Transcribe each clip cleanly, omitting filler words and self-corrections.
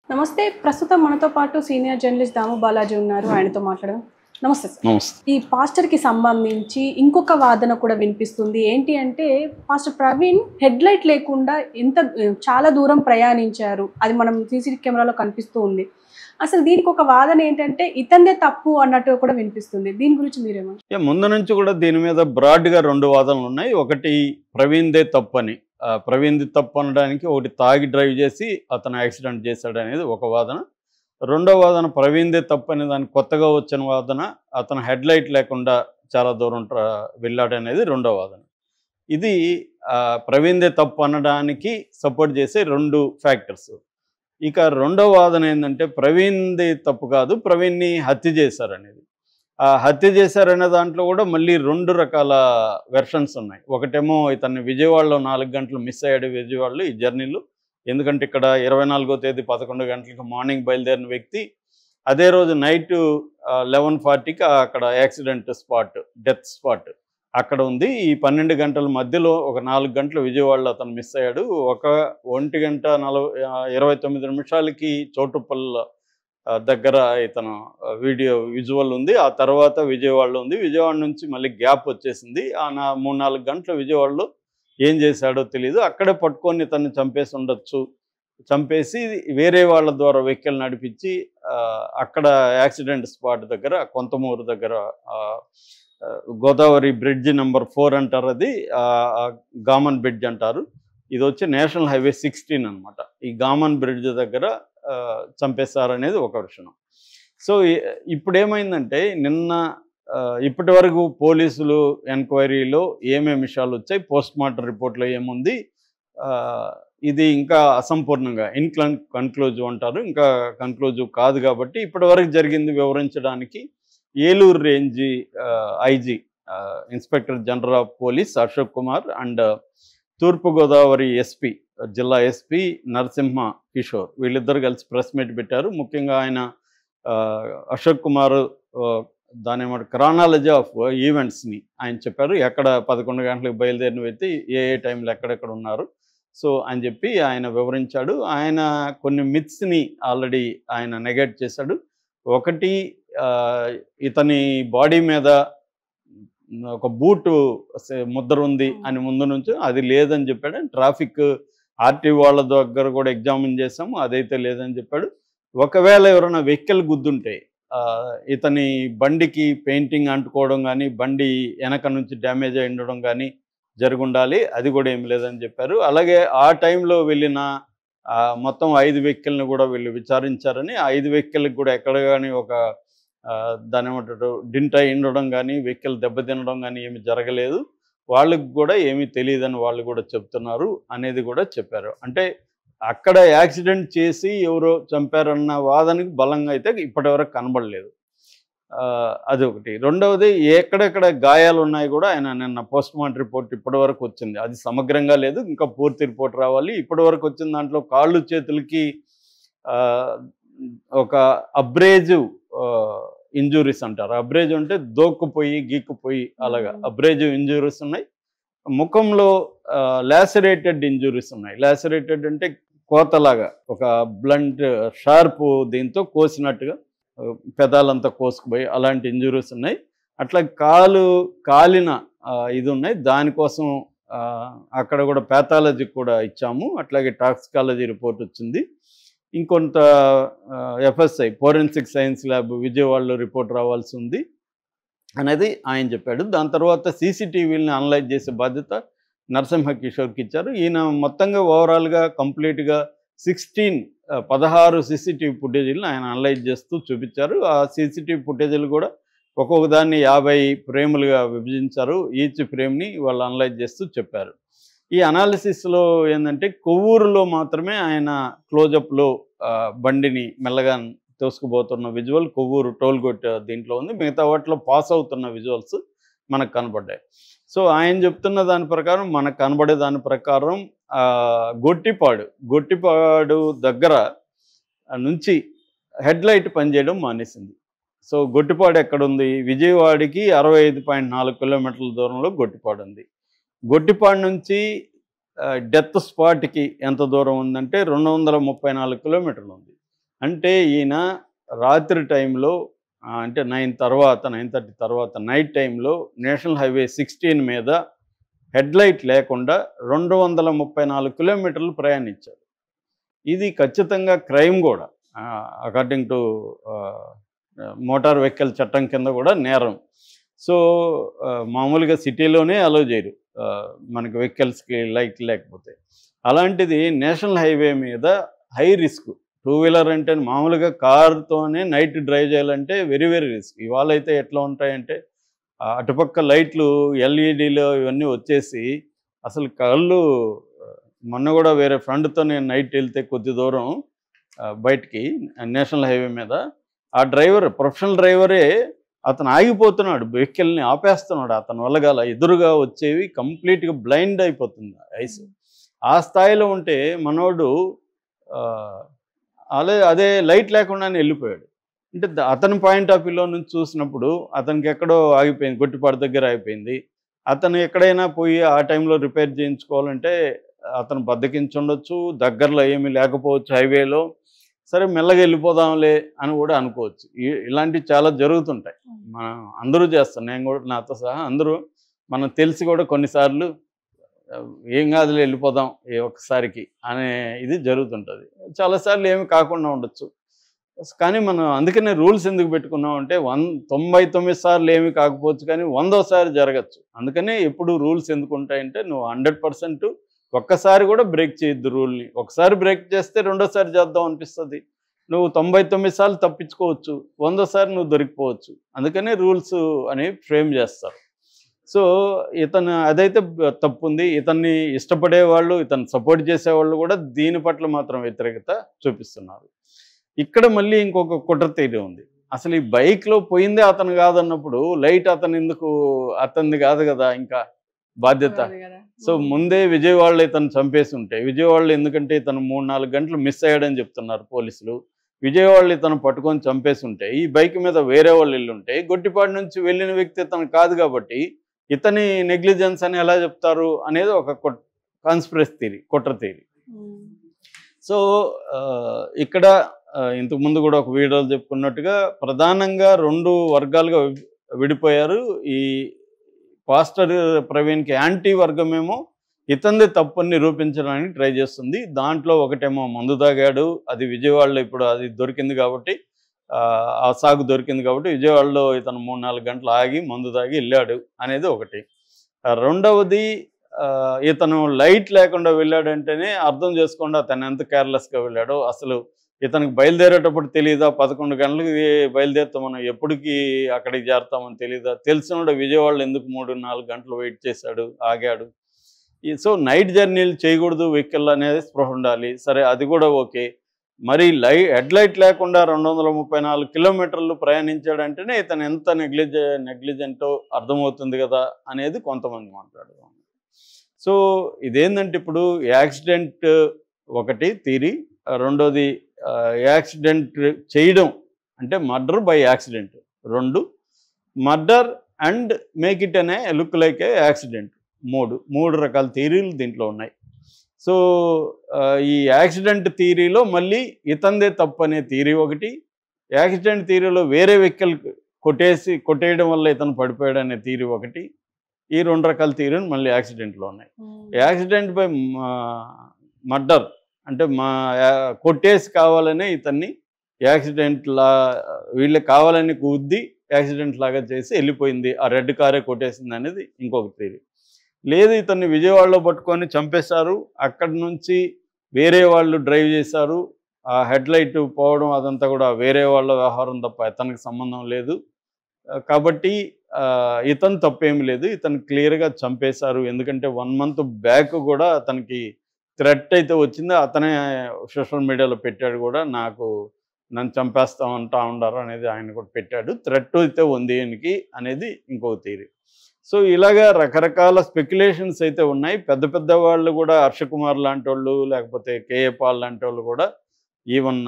నమస్తే. ప్రస్తుతం మనతో పాటు సీనియర్ జర్నలిస్ట్ దాము బాలాజీ ఉన్నారు. ఆయనతో మాట్లాడదాం. నమస్తే సార్. నమస్తే. ఈ పాస్టర్‌కి సంబంధించి ఇంకొక వాదన కూడా వినిపిస్తుంది. ఏంటి అంటే పాస్టర్ ప్రవీణ్ హెడ్‌లైట్ లేకుండా చాలా దూరం ప్రయాణించారు. అది మనం సీసీ కెమెరాలో కనిపిస్తూ ఉంది. అసలు దీనికి ఒక వాదన ఏంటంటే ఇతనిదే తప్పు అన్నట్టు కూడా వినిపిస్తుంది. దీని గురించి మీరేమంటారు? ముందు నుంచి కూడా దీని మీద బ్రాడ్‌గా 2 వాదనలు ఉన్నాయి. ఒకటి ప్రవీణ్‌దే తప్పని. ప్రవీణ్‌ది తప్పు అనడానికి ఒకటి తాగి డ్రైవ్ చేసి అతను యాక్సిడెంట్ చేశాడనేది ఒక వాదన. రెండో వాదన ప్రవీణ్‌దే తప్పని దానికి కొత్తగా వచ్చిన వాదన అతను హెడ్‌లైట్ లేకుండా చాలా దూరం వెళ్ళాడనేది రెండో వాదన. ఇది ప్రవీణ్‌దే తప్పు అనడానికి సపోర్ట్ చేసే 2 ఫ్యాక్టర్స్. ఇక రెండో వాదన ఏంటంటే ప్రవీణ్‌ది తప్పు కాదు, ప్రవీణ్‌ని హత్య చేశారనేది. హత్య చేశారనే దాంట్లో కూడా మళ్ళీ 2 రకాల వెర్షన్స్ ఉన్నాయి. ఒకటేమో ఇతన్ని విజయవాడలో 4 గంటలు మిస్ అయ్యాడు విజయవాడలో ఈ జర్నీలో. ఎందుకంటే ఇక్కడ 24వ తేదీ 11 గంటలకు మార్నింగ్ బయలుదేరిన వ్యక్తి అదే రోజు నైట్ 11:40కి అక్కడ యాక్సిడెంట్ స్పాట్, డెత్ స్పాట్ అక్కడ ఉంది. ఈ 12 గంటల మధ్యలో ఒక 4 గంటలు విజయవాడలో అతను మిస్ అయ్యాడు. 1 గంట 29 నిమిషాలకి చోటుప్పల్ దగ్గర ఇతను విజువల్ ఉంది. ఆ తర్వాత విజయవాడలో ఉంది. విజయవాడ నుంచి మళ్ళీ గ్యాప్ వచ్చేసింది. 3-4 గంటలు విజయవాడలో ఏం చేశాడో తెలీదు. అక్కడే పట్టుకొని ఇతన్ని చంపేసి ఉండొచ్చు. చంపేసి వేరే వాళ్ళ ద్వారా వెహికల్ నడిపించి అక్కడ యాక్సిడెంట్ స్పాట్ దగ్గర కొంతమూరు దగ్గర గోదావరి బ్రిడ్జ్ నెంబర్ 4 అంటారు, అది గామన్ బ్రిడ్జ్ అంటారు. ఇది వచ్చి నేషనల్ హైవే 16 అనమాట. ఈ గామన్ బ్రిడ్జ్ దగ్గర చంపేస్తారనేది ఒక విషయం. సో ఇప్పుడు ఏమైందంటే నిన్న ఇప్పటి వరకు పోలీసులు ఎంక్వైరీలో ఏమేమి విషయాలు వచ్చాయి, పోస్ట్ మార్టం రిపోర్ట్లో ఏముంది, ఇది ఇంకా అసంపూర్ణంగా కన్క్లూజివ్ అంటారు, ఇంకా కన్క్లూజివ్ కాదు. కాబట్టి ఇప్పటి వరకు జరిగింది వివరించడానికి Eluru range IG inspector general of police Ashok Kumar and తూర్పుగోదావరి ఎస్పీ, జిల్లా ఎస్పీ నరసింహ కిషోర్ వీళ్ళిద్దరు కలిసి ప్రెస్ మీట్ పెట్టారు. ముఖ్యంగా ఆయన అశోక్ కుమార్ దాని క్రానాలజీ ఆఫ్ ఈవెంట్స్ని ఆయన చెప్పారు. ఎక్కడ 11 గంటలకు బయలుదేరిన వ్యక్తి ఏ టైంలో ఎక్కడెక్కడ ఉన్నారు సో అని చెప్పి ఆయన వివరించాడు. ఆయన కొన్ని మిత్స్ని ఆల్రెడీ ఆయన నెగెట్ చేశాడు. ఒకటి, ఇతని బాడీ మీద ఒక బూటు ముద్ర ఉంది అని ముందు నుంచి, అది లేదని చెప్పాడు. ట్రాఫిక్ ఆర్టీ వాళ్ళ దగ్గర కూడా ఎగ్జామిన్ చేసాము, అదైతే లేదని చెప్పాడు. ఒకవేళ ఎవరైనా వెహికల్ గుద్దుంటే ఇతని బండికి పెయింటింగ్ అంటుకోవడం కానీ, బండి వెనక నుంచి డ్యామేజ్ అయి ఉండడం కానీ జరుగుండాలి, అది కూడా ఏం లేదని చెప్పారు. అలాగే ఆ టైంలో వెళ్ళిన మొత్తం 5 వెహికల్ని కూడా వీళ్ళు విచారించారని, 5 వెహికల్కి కూడా ఎక్కడ కానీ ఒక దాని ఏమంటారు డింట్ అయి ఉండడం కానీ, వెహికల్ దెబ్బతినడం కానీ ఏమి జరగలేదు, వాళ్ళకి కూడా ఏమీ తెలియదని వాళ్ళు కూడా చెప్తున్నారు అనేది కూడా చెప్పారు. అంటే అక్కడ యాక్సిడెంట్ చేసి ఎవరో చంపారన్న వాదనకి బలంగా అయితే ఇప్పటివరకు కనబడలేదు. అదొకటి. రెండవది, ఎక్కడెక్కడ గాయాలు ఉన్నాయి కూడా ఆయన నిన్న పోస్ట్ మార్టం రిపోర్ట్ ఇప్పటివరకు వచ్చింది, అది సమగ్రంగా లేదు, ఇంకా పూర్తి రిపోర్ట్ రావాలి. ఇప్పటివరకు వచ్చిన దాంట్లో కాళ్ళు చేతులకి ఒక అబ్రేజివ్ ఇంజురీస్ అంటారు. అబ్రేజ్ అంటే దోక్కుపోయి గీక్కుపోయి అలాగా అబ్రేజివ్ ఇంజురీస్ ఉన్నాయి. ముఖంలో లాసరేటెడ్ ఇంజురీస్ ఉన్నాయి. లాసరేటెడ్ అంటే కోతలాగా, ఒక బ్లంట్ షార్ప్ దీంతో కోసినట్టుగా పెదాలంతా కోసుకుపోయి అలాంటి ఇంజురీస్ ఉన్నాయి. అట్లా కాలిన ఇది ఉన్నాయి. దానికోసం అక్కడ కూడా ప్యాథాలజీ కూడా ఇచ్చాము. అట్లాగే టాక్సికాలజీ రిపోర్ట్ వచ్చింది. ఇంకొంత ఎఫ్ఎస్ఐ ఫోరెన్సిక్ సైన్స్ ల్యాబ్ విజయవాడలో రిపోర్ట్ రావాల్సి ఉంది అనేది ఆయన చెప్పాడు. దాని తర్వాత సీసీటీవీలని అనలైజ్ చేసే బాధ్యత నరసింహ కిషోర్కి ఇచ్చారు. ఈయన మొత్తంగా ఓవరాల్గా కంప్లీట్గా 16 సీసీటీవీ ఫుటేజీలను ఆయన అనలైజ్ చేస్తూ చూపించారు. ఆ సీసీటీవీ ఫుటేజీలు కూడా ఒక్కొక్క దాన్ని 50 ఫ్రేములుగా విభజించారు. ఈచ్ ఫ్రేమ్ని వాళ్ళు అనలైజ్ చేస్తూ చెప్పారు. ఈ అనాలిసిస్లో ఏంటంటే కొవ్వూరులో మాత్రమే ఆయన క్లోజప్లో బండిని మెల్లగా తోసుకుపోతున్న విజువల్ కొవ్వూరు టోల్గేట్ దీంట్లో ఉంది. మిగతా వాటిలో పాస్ అవుతున్న విజువల్స్ మనకు కనబడ్డాయి. సో ఆయన చెప్తున్న దాని ప్రకారం, మనకు కనబడే దాని ప్రకారం గొట్టిపాడు దగ్గర నుంచి హెడ్లైట్ పనిచేయడం మానేసింది. సో గొట్టిపాడు ఎక్కడుంది? విజయవాడకి 65.4 కిలోమీటర్ల దూరంలో గొట్టిపాడు ఉంది. గొట్టిపాడు నుంచి డెత్ స్పాట్కి ఎంత దూరం ఉందంటే 234 కిలోమీటర్లు ఉంది. అంటే ఈయన రాత్రి టైంలో అంటే 9:30 తర్వాత నైట్ టైంలో నేషనల్ హైవే 16 మీద హెడ్లైట్ లేకుండా 234 కిలోమీటర్లు ప్రయాణించారు. ఇది ఖచ్చితంగా క్రైమ్ కూడా. అకార్డింగ్ టు మోటార్ వెహికల్ చట్టం కింద కూడా నేరం. సో మామూలుగా సిటీలోనే అలో చేయరు మనకి వెహికల్స్కి లైట్ లేకపోతే. అలాంటిది నేషనల్ హైవే మీద హై రిస్క్. టూ వీలర్ అంటే మామూలుగా కారుతోనే నైట్ డ్రైవ్ చేయాలంటే వెరీ వెరీ రిస్క్. ఇవాళ అయితే ఎట్లా ఉంటాయంటే అటుపక్క లైట్లు ఎల్ఈడీలు ఇవన్నీ వచ్చేసి అసలు కళ్ళు. మొన్న కూడా వేరే ఫ్రెండ్తో నేను నైట్ వెళ్తే కొద్ది దూరం బయటికి నేషనల్ హైవే మీద ఆ డ్రైవర్ ప్రొఫెషనల్ డ్రైవరే అతను ఆగిపోతున్నాడు, వెహికల్ని ఆపేస్తున్నాడు. అతని వల్ల గల ఎదురుగా వచ్చేవి కంప్లీట్గా బ్లైండ్ అయిపోతుంది ఐస్. ఆ స్థాయిలో ఉంటే మనోడు అదే లైట్ లేకుండానే వెళ్ళిపోయాడు. అంటే అతని పాయింట్ ఆఫ్ వ్యూలో నుంచి చూసినప్పుడు అతనికి ఎక్కడో ఆగిపోయింది, గొట్టిపాడు దగ్గర ఆగిపోయింది. అతను ఎక్కడైనా పోయి ఆ టైంలో రిపేర్ చేయించుకోవాలంటే అతను బద్దకించుండొచ్చు, దగ్గరలో ఏమీ లేకపోవచ్చు హైవేలో. సరే మెల్లగా వెళ్ళిపోదాంలే అని కూడా అనుకోవచ్చు. ఇలాంటివి చాలా జరుగుతుంటాయి. మనం అందరూ చేస్తాం, నేను కూడా నాతో సహా అందరూ మనం తెలిసి కూడా కొన్నిసార్లు ఏం కాదులే వెళ్ళిపోదాం ఒక్కసారికి అనే ఇది జరుగుతుంటుంది. చాలాసార్లు ఏమి కాకుండా ఉండొచ్చు. కానీ మనం అందుకనే రూల్స్ ఎందుకు పెట్టుకున్నాం అంటే 99 సార్లు ఏమి కాకపోవచ్చు కానీ 100వ జరగచ్చు. అందుకనే ఎప్పుడు రూల్స్ ఎందుకు ఉంటాయంటే నువ్వు 100% ఒక్కసారి కూడా బ్రేక్ చేయొద్దు రూల్ని. ఒకసారి బ్రేక్ చేస్తే రెండోసారి చేద్దాం అనిపిస్తుంది. నువ్వు 99 సార్లు తప్పించుకోవచ్చు, 100సారి నువ్వు దొరికిపోవచ్చు. అందుకనే రూల్స్ అనేవి ఫ్రేమ్ చేస్తారు. సో ఇతను అదైతే తప్పు ఉంది. ఇతన్ని ఇష్టపడే వాళ్ళు, ఇతను సపోర్ట్ చేసేవాళ్ళు కూడా దీని పట్ల మాత్రం వ్యతిరేకత చూపిస్తున్నారు. ఇక్కడ మళ్ళీ ఇంకొక కుట్ర థియరీ ఉంది. అసలు ఈ బైక్లో పోయిందే అతను కాదన్నప్పుడు లైట్ అతను ఎందుకు, అతనిది కాదు కదా ఇంకా బాధ్యత. సో ముందే విజయవాడలో ఇతను చంపేసి ఉంటే, విజయవాడలో ఎందుకంటే ఇతను 3-4 గంటలు మిస్ అయ్యాడని చెప్తున్నారు పోలీసులు. విజయవాడలో ఇతను పట్టుకొని చంపేసి ఉంటే ఈ బైక్ మీద వేరే వాళ్ళు వెళ్ళుంటే, గొట్టిపాడు నుంచి వెళ్ళిన వ్యక్తి ఇతను కాదు కాబట్టి ఇతని నెగ్లిజెన్స్ అని ఎలా చెప్తారు అనేది ఒక కాన్స్పిరసీ థియరీ, కుట్ర థియరీ. సో ఇక్కడ ఇంతకుముందు కూడా ఒక వీడియోలో చెప్పుకున్నట్టుగా ప్రధానంగా 2 వర్గాలుగా విడిపోయారు. ఈ పాస్టర్ ప్రవీణ్కి యాంటీ వర్గమేమో ఇతంది తప్పని నిరూపించడానికి ట్రై చేస్తుంది. దాంట్లో ఒకటేమో మందు తాగాడు, అది విజయవాడలో ఇప్పుడు అది దొరికింది కాబట్టి, ఆ సాగు దొరికింది కాబట్టి విజయవాడలో ఇతను 3-4 గంటలు ఆగి మందు తాగి వెళ్ళాడు అనేది ఒకటి. రెండవది ఇతను లైట్ లేకుండా వెళ్ళాడంటేనే అర్థం చేసుకోండి అతను ఎంత కేర్లెస్గా వెళ్ళాడో. అసలు ఇతనికి బయలుదేరేటప్పుడు తెలియదా, 11 గంటలకి బయలుదేరితే మనం ఎప్పటికీ అక్కడికి చేరుతామని తెలియదా, తెలిసినోడు విజయవాడలో ఎందుకు 3-4 గంటలు వెయిట్ చేశాడు, ఆగాడు. సో నైట్ జర్నీలు చేయకూడదు వెహికల్ అనేది స్పృహ ఉండాలి. సరే అది కూడా ఓకే. మరి హెడ్లైట్ లేకుండా 234 కిలోమీటర్లు ప్రయాణించాడంటేనే ఇతను ఎంత నెగ్లిజెంటో అర్థమవుతుంది కదా అనేది కొంతమంది మాట్లాడుతాం. సో ఇదేంటంటే ఇప్పుడు యాక్సిడెంట్ ఒకటి థియరీ, రెండోది యాక్సిడెంట్ చేయడం అంటే murder by accident, 2 murder and make it అనే లుక్ లైక్ ఏ యాక్సిడెంట్, 3 రకాల థియరీలు దీంట్లో ఉన్నాయి. సో ఈ యాక్సిడెంట్ థియరీలో మళ్ళీ ఇతందే తప్పు అనే థియరీ ఒకటి, యాక్సిడెంట్ థియరీలో వేరే వెహికల్ కొట్టేయడం వల్ల ఇతను పడిపోయాడు అనే థియరీ ఒకటి. ఈ 2 రకాల థియరీలు మళ్ళీ యాక్సిడెంట్లో ఉన్నాయి. యాక్సిడెంట్ బై మర్డర్ అంటే కొట్టేసి కావాలనే ఇతన్ని వీళ్ళు కావాలని గుద్ది యాక్సిడెంట్ లాగా చేసి వెళ్ళిపోయింది, ఆ రెడ్ కారే కొట్టేసింది అనేది ఇంకొక థియరీ. లేదు ఇతన్ని విజయవాడలో పట్టుకొని చంపేశారు, అక్కడి నుంచి వేరే వాళ్ళు డ్రైవ్ చేశారు, ఆ హెడ్లైట్ పోవడం అదంతా కూడా వేరే వాళ్ళ వ్యవహారం తప్ప ఇతనికి సంబంధం లేదు కాబట్టి ఇతను తప్పేమి లేదు, ఇతను క్లియర్గా చంపేశారు. ఎందుకంటే 1 మంత్ బ్యాక్ కూడా అతనికి థ్రెట్ అయితే వచ్చింది, అతనే సోషల్ మీడియాలో పెట్టాడు కూడా, నన్ను చంపేస్తామంటా ఉండారు అనేది ఆయన కూడా పెట్టాడు. థ్రెట్ అయితే ఉంది ఈయనకి అనేది ఇంకో థియరీ. సో ఇలాగా రకరకాల స్పెక్యులేషన్స్ అయితే ఉన్నాయి. పెద్ద పెద్ద వాళ్ళు కూడా హర్షకుమార్ లాంటి వాళ్ళు, లేకపోతే కేఏ పాల్ లాంటి వాళ్ళు కూడా, ఈవెన్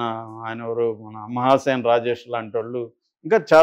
ఆయన ఎవరు మన మహాసేన్ రాజేష్ లాంటి వాళ్ళు, ఇంకా చాలా